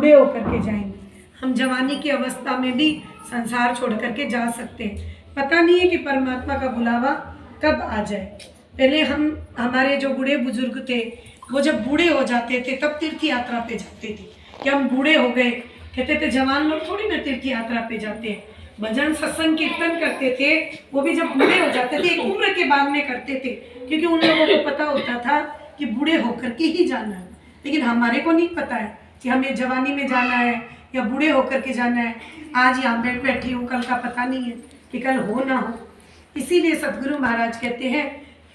बूढ़े होकर के जाएंगे। हम जवानी की अवस्था में भी संसार छोड़ करके जा सकते हैं। पता नहीं है कि परमात्मा का बुलावा कब आ जाए। पहले हमारे जो बूढ़े बुजुर्ग थे वो जब बूढ़े हो जाते थे तब तीर्थ यात्रा पे जाते थे कि हम बूढ़े हो गए। कहते थे जवान लोग थोड़ी ना तीर्थ यात्रा पे जाते हैं, भजन सत्संग कीर्तन करते थे वो भी जब बूढ़े हो जाते थे, एक उम्र के बाद में करते थे, क्योंकि उन लोगों को पता होता था कि बूढ़े होकर के ही जाना है। लेकिन हमारे को नहीं पता है कि हमें जवानी में जाना है या बूढ़े होकर के जाना है। आज यहाँ बैठी हूँ, कल का पता नहीं है कि कल हो ना हो। इसीलिए सदगुरु महाराज कहते हैं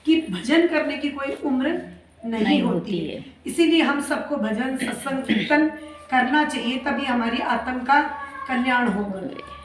कि भजन करने की कोई उम्र नहीं होती है। इसीलिए हम सबको भजन सत्संग कीर्तन करना चाहिए, तभी हमारी आत्मा का कल्याण होगा।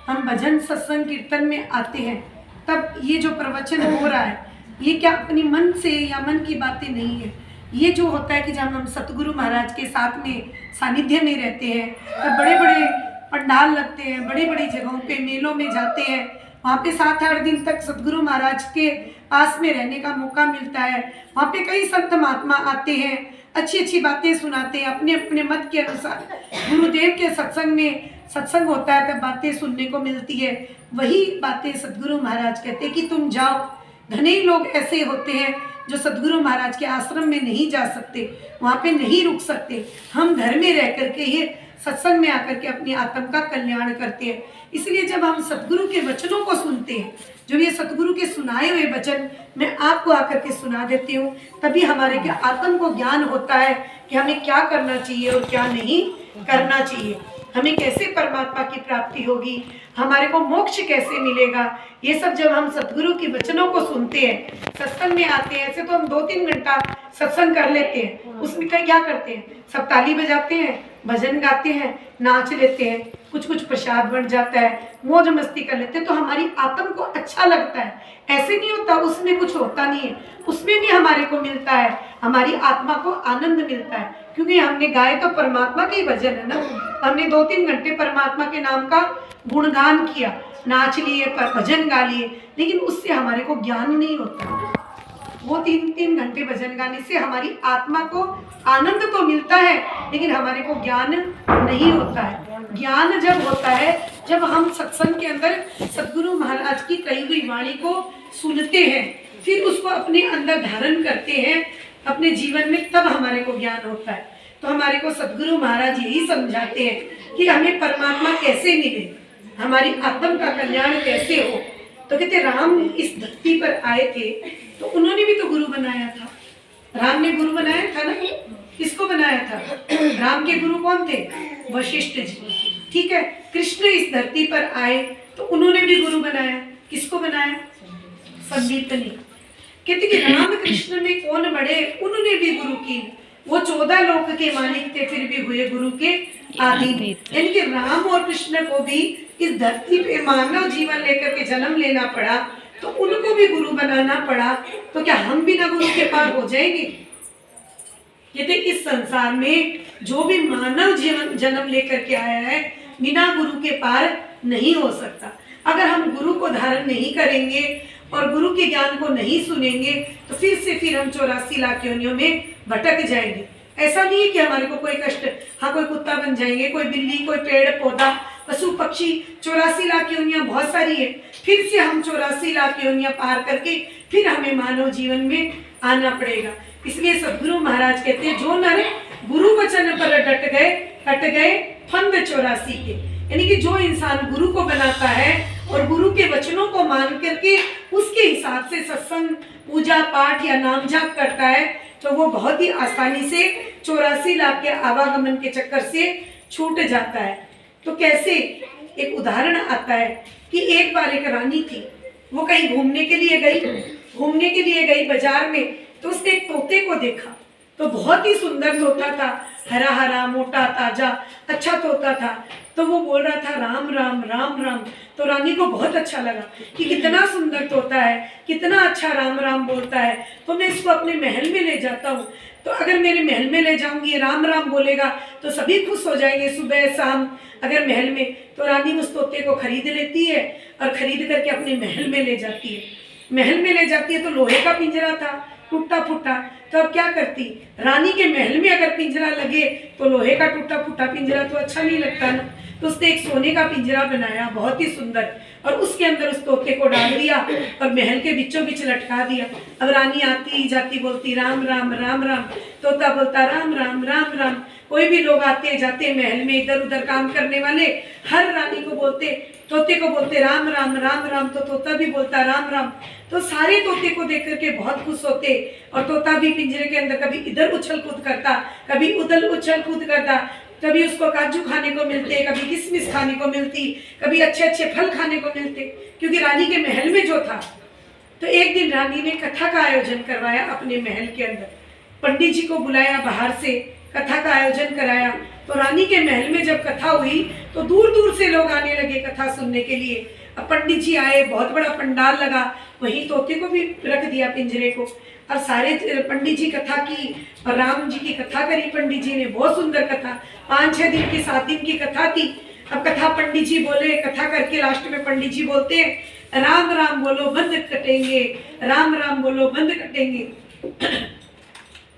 हम भजन सत्संग कीर्तन में आते हैं तब ये जो प्रवचन हो रहा है ये क्या अपनी मन से या मन की बातें नहीं है। ये जो होता है कि जब हम सतगुरु महाराज के साथ में सानिध्य में रहते हैं तब बड़े बड़े पंडाल लगते हैं, बड़ी बड़ी जगहों पे मेलों में जाते हैं, वहाँ पे 7-8 दिन तक सतगुरु महाराज के पास में रहने का मौका मिलता है। वहाँ पे कई संत महात्मा आते हैं, अच्छी अच्छी बातें सुनाते हैं अपने अपने मत के अनुसार। गुरुदेव के सत्संग में सत्संग होता है तब बातें सुनने को मिलती है। वही बातें सतगुरु महाराज कहते हैं कि तुम जाओ। घने लोग ऐसे होते हैं जो सतगुरु महाराज के आश्रम में नहीं जा सकते, वहाँ पे नहीं रुक सकते। हम घर में रह करके ये सत्संग में आकर के अपनी आत्मा का कल्याण करते हैं। इसलिए जब हम सतगुरु के वचनों को सुनते हैं, जो ये सतगुरु के सुनाए हुए वचन मैं आपको आकर के सुना देती हूँ, तभी हमारे के आत्मा को ज्ञान होता है कि हमें क्या करना चाहिए और क्या नहीं करना चाहिए, हमें कैसे परमात्मा की प्राप्ति होगी, हमारे को मोक्ष कैसे मिलेगा। ये सब जब हम सतगुरु के वचनों को सुनते हैं, सत्संग में आते हैं, ऐसे तो हम 2-3 घंटा सत्संग कर लेते हैं, उसमें क्या करते हैं, सब ताली बजाते हैं, भजन गाते हैं, नाच लेते हैं, कुछ कुछ प्रसाद बन जाता है, मौज मस्ती कर लेते हैं, तो हमारी आत्मा को अच्छा लगता है। ऐसे नहीं होता उसमें कुछ होता नहीं है, उसमें भी हमारे को मिलता है, हमारी आत्मा को आनंद मिलता है, क्योंकि हमने गाए तो परमात्मा के ही भजन है ना। हमने 2-3 घंटे परमात्मा के नाम का गुणगान किया, नाच लिए, भजन गा लिए, लेकिन उससे हमारे को ज्ञान नहीं होता। वो 3-3 घंटे भजन गाने से हमारी आत्मा को आनंद तो मिलता है, लेकिन हमारे को ज्ञान नहीं होता है। ज्ञान जब होता है जब हम सत्संग के अंदर सतगुरु महाराज की कही हुई वाणी को सुनते हैं, फिर उसको अपने अंदर धारण करते हैं अपने जीवन में, तब हमारे को ज्ञान होता है। तो हमारे को सतगुरु महाराज यही समझाते हैं कि हमें परमात्मा कैसे मिले, हमारी आत्मा का कल्याण कैसे हो। तो कहते राम इस धरती पर आए थे तो उन्होंने भी तो गुरु बनाया था, राम ने गुरु बनाया था ना। किसको बनाया था? राम के गुरु कौन थे? वशिष्ठ जी, ठीक है। कृष्ण इस धरती पर आए तो उन्होंने भी गुरु बनाया, किसको बनाया? संदीपनी। कहते कि राम कृष्ण में कौन बड़े, उन्होंने भी गुरु की। वो 14 लोक के मालिक थे फिर भी हुए गुरु के आधीन। यानी कि राम और कृष्ण को भी इस धरती पे मानव जीवन लेकर के जन्म लेना पड़ा, तो उनको भी गुरु बनाना पड़ा। तो क्या हम बिना गुरु के पार हो जाएंगे? कहते इस संसार में जो भी मानव जीवन जन्म लेकर के आया है बिना गुरु के पार नहीं हो सकता। अगर हम गुरु को धारण नहीं करेंगे और गुरु के ज्ञान को नहीं सुनेंगे तो फिर हम 84 लाख योनियों में भटक जाएंगे। ऐसा नहीं है कि हमारे को कोई कष्ट, हाँ कोई कुत्ता बन जाएंगे, कोई बिल्ली, कोई पेड़ पौधा, पशु पक्षी, 84 लाख योनियां बहुत सारी है। फिर से हम 84 लाख योनियां पार करके फिर हमें मानव जीवन में आना पड़ेगा। इसलिए सदगुरु महाराज कहते हैं जो नर गुरु वचन पर डट गए कट गए फंद 84 के। यानी कि जो इंसान गुरु को बनाता है और गुरु के वचनों को मान करके उसके हिसाब से सत्संग, पूजा पाठ या नाम जाप करता है तो वो बहुत ही आसानी से 84 लाख के आवागमन के चक्कर से छूट जाता है। तो कैसे? एक उदाहरण आता है कि एक बार एक रानी थी, वो कहीं घूमने के लिए गई बाजार में, तो उसने एक तोते को देखा। तो बहुत ही सुंदर तोता था, हरा हरा, मोटा, ताजा, अच्छा तोता था। तो वो बोल रहा था राम राम राम राम। तो रानी को बहुत अच्छा लगा कि कितना सुंदर तोता है, कितना अच्छा राम राम बोलता है, तो मैं इसको अपने महल में ले जाता हूँ। तो अगर मेरे महल में ले जाऊंगी, राम राम बोलेगा तो सभी खुश हो जाएंगे सुबह शाम अगर महल में। तो रानी उस तोते को खरीद लेती है और खरीद करके अपने महल में ले जाती है। महल में ले जाती है तो लोहे का पिंजरा था, टूटा फूटा। तो अब क्या करती, रानी के महल में अगर पिंजरा लगे तो लोहे का टूटा फूटा पिंजरा तो अच्छा नहीं लगता ना। तो उसने एक सोने का पिंजरा बनाया बहुत ही सुंदर, और उसके अंदर उस तोते को डाल दिया और महल के बीचों बीच लटका दिया। अब रानी आती जाती बोलती राम राम राम राम, तोता बोलता राम राम राम राम। कोई भी लोग आते जाते महल में इधर उधर काम करने वाले, हर रानी को बोलते, तोते को बोलते राम राम राम राम, तो तोता भी बोलता राम राम। तो सारे तोते को देख करके बहुत खुश होते, और तोता भी पिंजरे के अंदर कभी इधर उछल कूद करता, कभी उधर उछल कूद करता, कभी उसको काजू खाने को मिलते, कभी किशमिश खाने को मिलती, कभी अच्छे अच्छे फल खाने को मिलते, क्योंकि रानी के महल में जो था। तो एक दिन रानी ने कथा का आयोजन करवाया अपने महल के अंदर, पंडित जी को बुलाया, बाहर से कथा का आयोजन कराया। तो रानी के महल में जब कथा हुई तो दूर दूर से लोग आने लगे कथा सुनने के लिए। अब पंडित जी आए, बहुत बड़ा पंडाल लगा, वहीं तोते को भी रख दिया पिंजरे को, और सारे पंडित जी कथा की, और राम जी की कथा करी पंडित जी ने, बहुत सुंदर कथा, 5-6 दिन की 7 दिन की कथा थी। अब कथा पंडित जी बोले, कथा करके लास्ट में पंडित जी बोलते हैं राम राम बोलो बंद कटेंगे, राम राम बोलो बंद कटेंगे।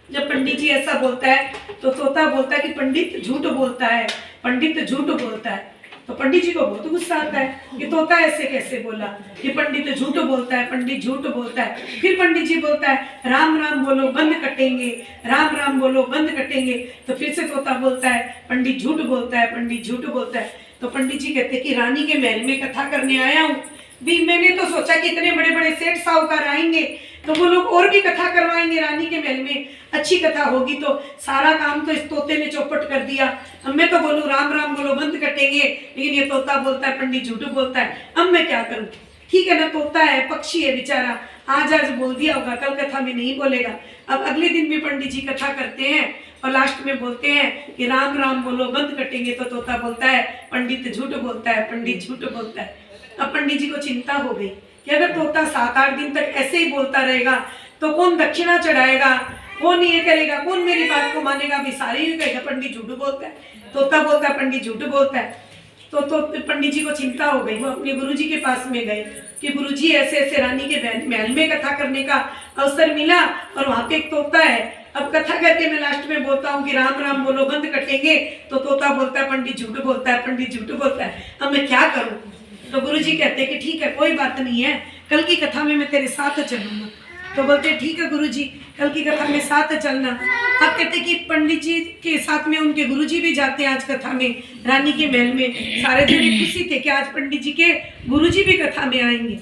जब पंडित जी ऐसा बोलता है तो तोता बोलता है कि पंडित झूठ बोलता है, पंडित झूठ बोलता है। तो पंडित जी को बहुत गुस्सा आता है कि तोता ऐसे कैसे बोला, कि पंडित झूठ बोलता है, पंडित झूठ बोलता है। फिर पंडित जी बोलता है राम राम बोलो बंद कटेंगे, राम राम बोलो बंद कटेंगे। तो फिर से तोता बोलता है पंडित झूठ बोलता है, पंडित झूठ बोलता है। तो पंडित जी कहते कि रानी के महल में कथा करने आया हूँ, भी मैंने तो सोचा कि इतने बड़े बड़े सेठ साहूकार आएंगे तो वो लोग और भी कथा करवाएंगे रानी के महल में, अच्छी कथा होगी, तो सारा काम तो इस तोते ने चौपट कर दिया। अब मैं तो बोलूँ राम राम बोलो बंद कटेंगे, लेकिन ये तोता बोलता है पंडित झूठ बोलता है। अब मैं क्या करूँ? ठीक है ना, तोता है, पक्षी है बेचारा, आज बोल दिया होगा, कल कथा में नहीं बोलेगा। अब अगले दिन भी पंडित जी कथा करते हैं और लास्ट में बोलते हैं कि राम राम बोलो बंद कटेंगे। तो तोता बोलता है पंडित झूठ बोलता है, पंडित झूठ बोलता है। अब पंडित जी को चिंता हो गई कि अगर तोता 7-8 दिन तक ऐसे ही बोलता रहेगा तो कौन दक्षिणा चढ़ाएगा, कौन ये करेगा, कौन मेरी बात को मानेगा? अभी सारे ही कहेगा पंडित झूठ बोलता है, तोता बोलता है पंडित झूठ बोलता है। तो पंडित जी को चिंता हो गई, वो अपने गुरुजी के पास में गए कि गुरुजी ऐसे ऐसे रानी के महल में कथा करने का अवसर मिला और वहाँ पे एक तोता है। अब कथा करके मैं लास्ट में बोलता हूँ कि राम राम बोलो बंद कटेंगे, तो तोता बोलता है पंडित झूठ बोलता है, पंडित झूठ बोलता है। अब मैं क्या करूँ? तो गुरुजी कहते हैं कि ठीक है, कोई बात नहीं है, कल की कथा में मैं तेरे साथ चलूंगा। तो बोलते ठीक है गुरुजी, कल की कथा में साथ चलना। अब कहते कि पंडित जी के साथ में उनके गुरुजी भी जाते हैं आज कथा में रानी के महल में। सारे जने खुशी थे कि आज पंडित जी के गुरुजी भी कथा में आएंगे।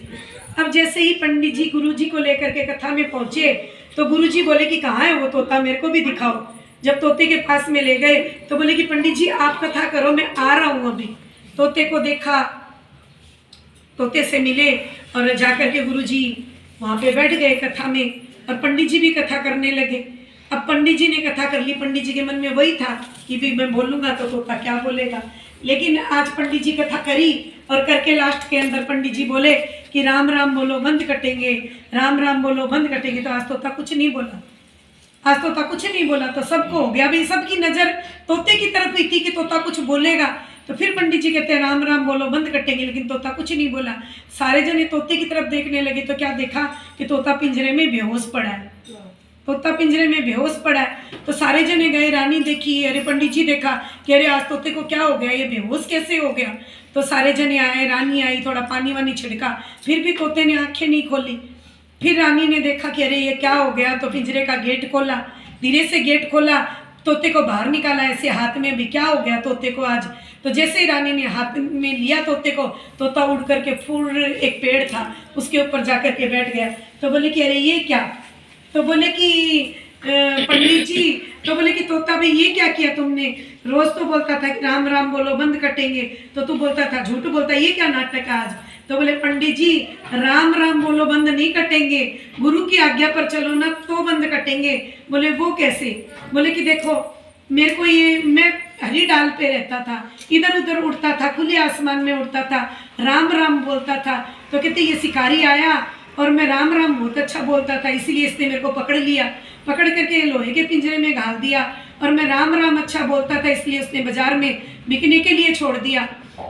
अब जैसे ही पंडित जी गुरुजी को लेकर के कथा में पहुंचे तो गुरुजी बोले कि कहाँ है वो तोता, मेरे को भी दिखाओ। जब तोते के पास में ले गए तो बोले कि पंडित जी आप कथा करो, मैं आ रहा हूँ अभी। तोते को देखा, तोते से मिले और जाकर के गुरुजी वहाँ पे बैठ गए कथा में, और पंडित जी भी कथा करने लगे। अब पंडित जी ने कथा कर ली, पंडित जी के मन में वही था कि भी मैं बोलूँगा तो तोता क्या बोलेगा। लेकिन आज पंडित जी कथा करी और करके लास्ट के अंदर पंडित जी बोले कि राम राम बोलो बंद कटेंगे, राम राम बोलो बंद कटेंगे। तो आज तोता कुछ नहीं बोला, आज तोता कुछ नहीं बोला। तो सबको हो गया, भाई सबकी नज़र तोते की तरफ ही थी कि तोता कुछ बोलेगा। तो फिर पंडित जी कहते हैं राम राम बोलो बंद कटेंगे, लेकिन तोता कुछ नहीं बोला। सारे जने तोते की तरफ देखने लगे तो क्या देखा कि तोता पिंजरे में बेहोश पड़ा है, तोता पिंजरे में बेहोश पड़ा है। तो सारे जने गए, रानी देखी, अरे पंडित जी देखा कि अरे आज तोते को क्या हो गया, ये बेहोश कैसे हो गया। तो सारे जने आए, रानी आई, थोड़ा पानी वानी छिड़का, फिर भी तोते ने आंखें नहीं खोली। फिर रानी ने देखा कि अरे ये क्या हो गया, तो पिंजरे का गेट खोला, धीरे से गेट खोला, तोते को बाहर निकाला ऐसे हाथ में, भी क्या हो गया तोते को आज। तो जैसे ही रानी ने हाथ में लिया तोते को, तोता उड़ करके फूल, एक पेड़ था उसके ऊपर जाकर के बैठ गया। तो बोले कि अरे ये क्या, तो बोले कि पंडित जी, तो बोले कि तोता भाई ये क्या किया तुमने, रोज तो बोलता था कि राम राम बोलो बंद कटेंगे, तो तू बोलता था झूठ बोलता, ये क्या नाटक है आज। तो बोले पंडित जी राम राम बोलो बंद नहीं कटेंगे, गुरु की आज्ञा पर चलो ना तो बंद कटेंगे। बोले वो कैसे? बोले कि देखो मेरे को ये, मैं हरी डाल पे रहता था, इधर उधर उड़ता था, खुले आसमान में उड़ता था, राम राम बोलता था। तो कहते ये शिकारी आया और मैं राम राम बहुत अच्छा बोलता था, इसीलिए इसने मेरे को पकड़ लिया, पकड़ करके लोहे के पिंजरे में घाल दिया, और मैं राम राम अच्छा बोलता था इसलिए उसने बाजार में बिकने के लिए छोड़ दिया।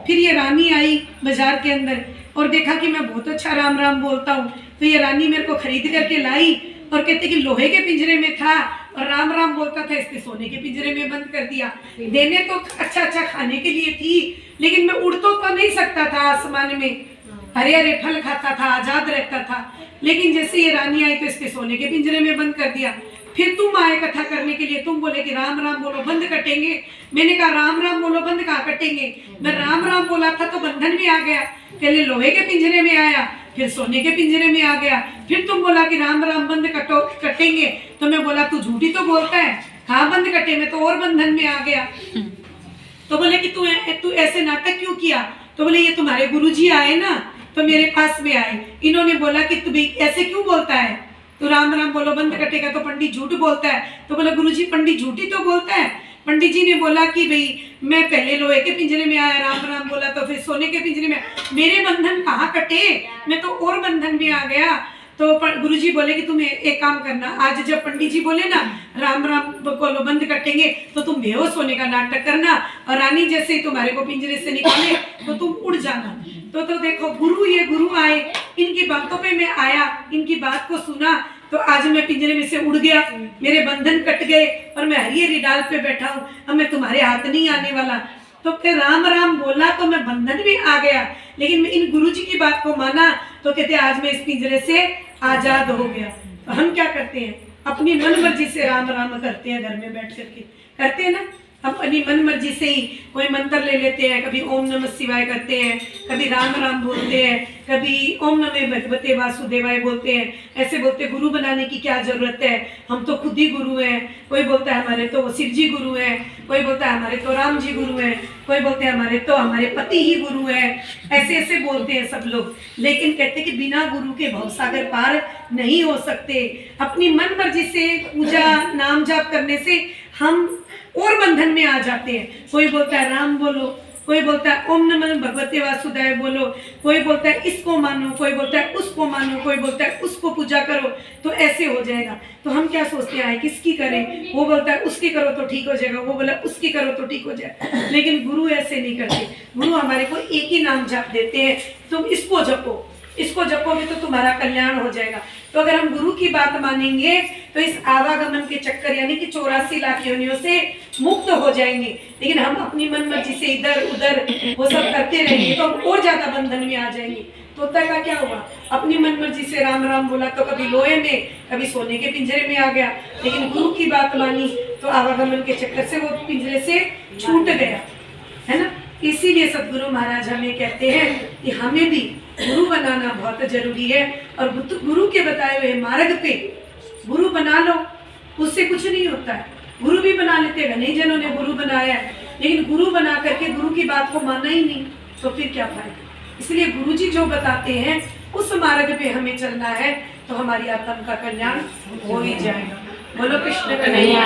फिर ये रानी आई बाजार के अंदर और देखा कि मैं बहुत अच्छा राम राम बोलता हूँ, तो ये रानी मेरे को खरीद करके लाई और कहते कि लोहे के पिंजरे में था और राम राम बोलता था, इसके सोने के पिंजरे में बंद कर दिया। देने तो अच्छा अच्छा खाने के लिए थी, लेकिन मैं उड़ तो नहीं सकता था आसमान में, हरे हरे फल खाता था, आजाद रहता था। लेकिन जैसे ये रानी आई तो इसके सोने के पिंजरे में बंद कर दिया। फिर तुम आए कथा करने के लिए, तुम बोले कि राम राम बोलो बंद कटेंगे। मैंने कहा राम राम बोलो बंद कहाँ कटेंगे, मैं राम राम बोला था तो बंधन भी आ गया। पहले लोहे के पिंजरे में आया, फिर सोने के पिंजरे में आ गया। फिर तुम बोला कि राम राम बंद कटेंगे, तो मैं बोला तू झूठी तो बोलता है, कहाँ बंद कटे, मैं तो और बंधन में आ गया। तो बोले कि तू ऐसे नाटक क्यों किया। तो बोले ये तुम्हारे गुरुजी आए ना, तो मेरे पास में आए, इन्होंने बोला कि तू ऐसे क्यों बोलता है, तू राम राम बोलो बंद कटेगा तो पंडित झूठ बोलता है। तो बोला गुरुजी पंडित झूठी तो बोलता है। पंडित जी ने बोला कि भाई मैं पहले लोहे के पिंजरे में आया, राम राम बोला, तो फिर सोने के पिंजरे में, मेरे बंधन कहाँ कटे, मैं तो और बंधन में आ गया। तो गुरुजी बोले कि तुम एक काम करना, आज जब पंडित जी बोले ना राम राम बोलो बंद कटेंगे, तो तुम बेहोश होने का नाटक करना, और रानी जैसे ही तुम्हारे को पिंजरे से निकाले तो तुम उड़ जाना। तो देखो गुरु, ये गुरु आए, इनकी बातों पे मैं आया, इनकी बात को सुना, तो आज मैं पिंजरे में से उड़ गया, मेरे बंधन कट गए और मैं हरी हरी डाल पे बैठा हूँ, अब मैं तुम्हारे हाथ नहीं आने वाला। तो फिर राम राम बोला तो मैं बंधन भी आ गया, लेकिन मैं इन गुरुजी की बात को माना, तो कहते आज मैं इस पिंजरे से आजाद हो गया। तो हम क्या करते हैं, अपनी मन मर्जी से राम राम करते हैं, घर में बैठ करके करते हैं ना, अपनी मन मर्जी से ही कोई मंत्र ले लेते हैं, कभी ओम नमः शिवाय करते हैं, कभी राम राम बोलते हैं, कभी ओम नमः भगवते वासुदेवाय बोलते हैं। ऐसे बोलते गुरु बनाने की क्या जरूरत है, हम तो खुद ही गुरु हैं। कोई बोलता है हमारे तो शिव जी गुरु हैं, कोई बोलता है हमारे तो राम जी गुरु हैं, कोई बोलते हैं हमारे पति ही गुरु हैं। ऐसे ऐसे बोलते हैं सब लोग, लेकिन कहते कि बिना गुरु के भवसागर पार नहीं हो सकते। अपनी मन मर्जी से पूजा नाम जाप करने से हम और बंधन में आ जाते हैं। कोई बोलता है राम बोलो, कोई बोलता है ओम नमः भगवते वासुदेवाय बोलो, कोई बोलता है इसको मानो, कोई बोलता है उसको मानो, कोई बोलता है उसको पूजा करो, तो ऐसे हो जाएगा। तो हम क्या सोचते हैं किसकी करें, वो बोलता है उसकी करो तो ठीक हो जाएगा, वो बोला उसकी करो तो ठीक हो जाएगा। लेकिन गुरु ऐसे नहीं करते, गुरु हमारे को एक ही नाम जाप देते हैं, तुम इसको जपो, इसको जपोगे तो तुम्हारा कल्याण हो जाएगा। तो अगर हम गुरु की बात मानेंगे तो इस आवागमन के चक्कर यानी कि 84 लाख योनियों से मुक्त हो जाएंगे। लेकिन हम अपनी मन मर्जी से इधर उधर वो सब करते रहेंगे तो हम और ज्यादा बंधन में आ जाएंगे। तोता का क्या हुआ, अपनी मन मर्जी से राम राम बोला तो कभी लोहे में कभी सोने के पिंजरे में आ गया, लेकिन गुरु की बात मानी तो आवागमन के चक्कर से वो पिंजरे से छूट गया, है ना। इसीलिए सदगुरु महाराज हमें कहते हैं कि हमें भी गुरु बनाना बहुत जरूरी है, और गुरु के बताए हुए मार्ग पे गुरु बना लो, उससे कुछ नहीं होता है। गुरु भी बना लेते हैं, घने जनों ने गुरु बनाया है, लेकिन गुरु बना करके गुरु की बात को माना ही नहीं, तो फिर क्या फायदा। इसलिए गुरु जी जो बताते हैं उस मार्ग पे हमें चलना है, तो हमारी आत्मा का कल्याण हो ही जाएगा। बोलो कृष्ण कन्हैया।